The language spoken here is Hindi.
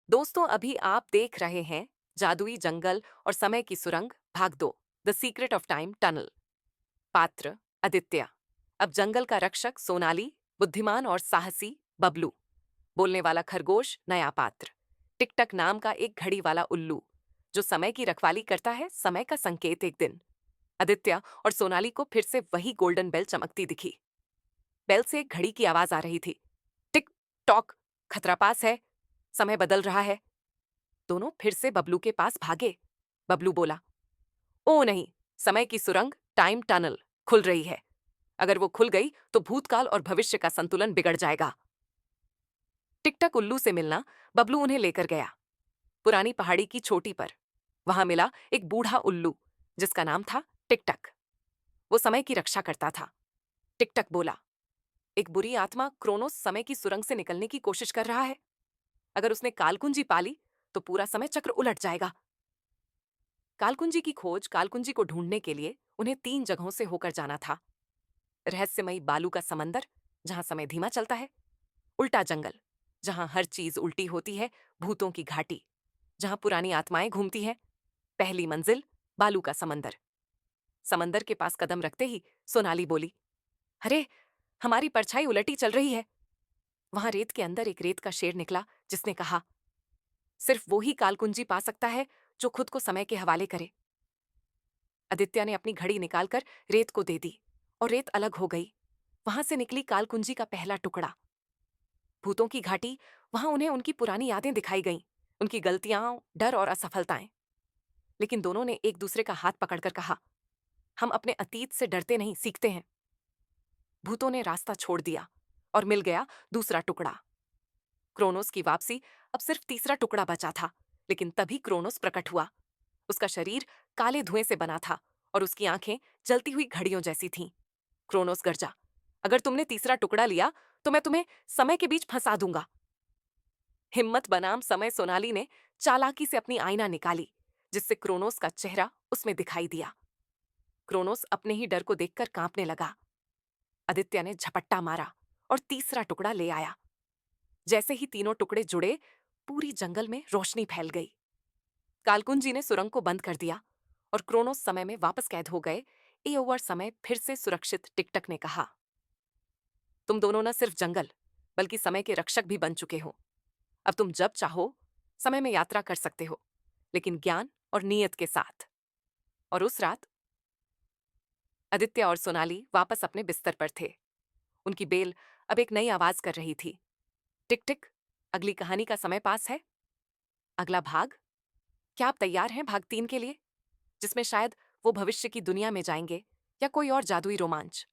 दोस्तों, अभी आप देख रहे हैं जादुई जंगल और समय की सुरंग भाग 2, the secret of time tunnel. पात्र आदित्य। अब जंगल का रक्षक सोनाली, बुद्धिमान और साहसी बबलू। बोलने वाला खरगोश नया पात्र, टिकटक नाम का एक घड़ी वाला उल्लू जो समय की रखवाली करता है। समय का संकेत एक दिन। आदित्य और सोनाली को फिर से वही गोल्डन बेल चमकती दिखी। बेल से एक घड़ी की आवाज आ रही थी। टिक टॉक, खतरा पास है, समय बदल रहा है। दोनों फिर से बबलू के पास भागे। बबलू बोला, ओ नहीं, समय की सुरंग टाइम टनल खुल रही है। अगर वो खुल गई तो भूतकाल और भविष्य का संतुलन बिगड़ जाएगा। टिकटक उल्लू से मिलना बबलू उन्हें लेकर गया, पुरानी पहाड़ी की चोटी पर। वहां मिला एक बूढ़ा उल्लू जिसका नाम था टिकटक। वो समय की रक्षा करता था। टिकटक बोला, एक बुरी आत्मा क्रोनोस समय की सुरंग से निकलने की कोशिश कर रहा है। अगर उसने कालकुंजी पाली तो पूरा समय चक्र उलट जाएगा। कालकुंजी की खोज, कालकुंजी को ढूंढने के लिए उन्हें 3 जगहों से होकर जाना था। रहस्यमयी बालू का समंदर, जहां समय धीमा चलता है। उल्टा जंगल, जहां हर चीज उल्टी होती है। भूतों की घाटी, जहां पुरानी आत्माएं घूमती हैं। पहली मंजिल, बालू का समंदर। समंदर के पास कदम रखते ही सोनाली बोली, अरे, हमारी परछाई उलटी चल रही है। वहां रेत के अंदर एक रेत का शेर निकला जिसने कहा, सिर्फ वो ही कालकुंजी पा सकता है जो खुद को समय के हवाले करे। आदित्य ने अपनी घड़ी निकालकर रेत को दे दी और रेत अलग हो गई। वहां से निकली कालकुंजी का पहला टुकड़ा। भूतों की घाटी, वहां उन्हें उनकी पुरानी यादें दिखाई गईं, उनकी गलतियां, डर और असफलताएं। लेकिन दोनों ने एक दूसरे का हाथ पकड़कर कहा, हम अपने अतीत से डरते नहीं, सीखते हैं। भूतों ने रास्ता छोड़ दिया और मिल गया दूसरा टुकड़ा। क्रोनोस की वापसी। अब सिर्फ तीसरा टुकड़ा बचा था। लेकिन तभी क्रोनोस प्रकट हुआ। उसका शरीर काले धुएं से बना था और उसकी आंखें जलती हुई घड़ियों जैसी थीं। क्रोनोस गरजा, अगर तुमने तीसरा टुकड़ा लिया तो मैं तुम्हें समय के बीच फंसा दूंगा। हिम्मत बनाम समय सोनाली ने चालाकी से अपनी आईना निकाली, जिससे क्रोनोस का चेहरा उसमें दिखाई दिया। क्रोनोस अपने ही डर को देखकर कांपने लगा। आदित्य ने झपट्टा मारा और तीसरा टुकड़ा ले आया। जैसे ही तीनों टुकड़े जुड़े, पूरी जंगल में रोशनी फैल गई। कालकुंजी ने सुरंग को बंद कर दिया और क्रोनोस समय में वापस कैद हो गए। ए ओवर समय फिर से सुरक्षित। टिकटक ने कहा, तुम दोनों न सिर्फ जंगल बल्कि समय के रक्षक भी बन चुके हो। अब तुम जब चाहो समय में यात्रा कर सकते हो, लेकिन ज्ञान और नियत के साथ। और उस रात आदित्य और सोनाली वापस अपने बिस्तर पर थे। उनकी बेल अब एक नई आवाज कर रही थी, टिक टिक। अगली कहानी का समय पास है। अगला भाग। क्या आप तैयार हैं भाग 3 के लिए, जिसमें शायद वो भविष्य की दुनिया में जाएंगे या कोई और जादुई रोमांच?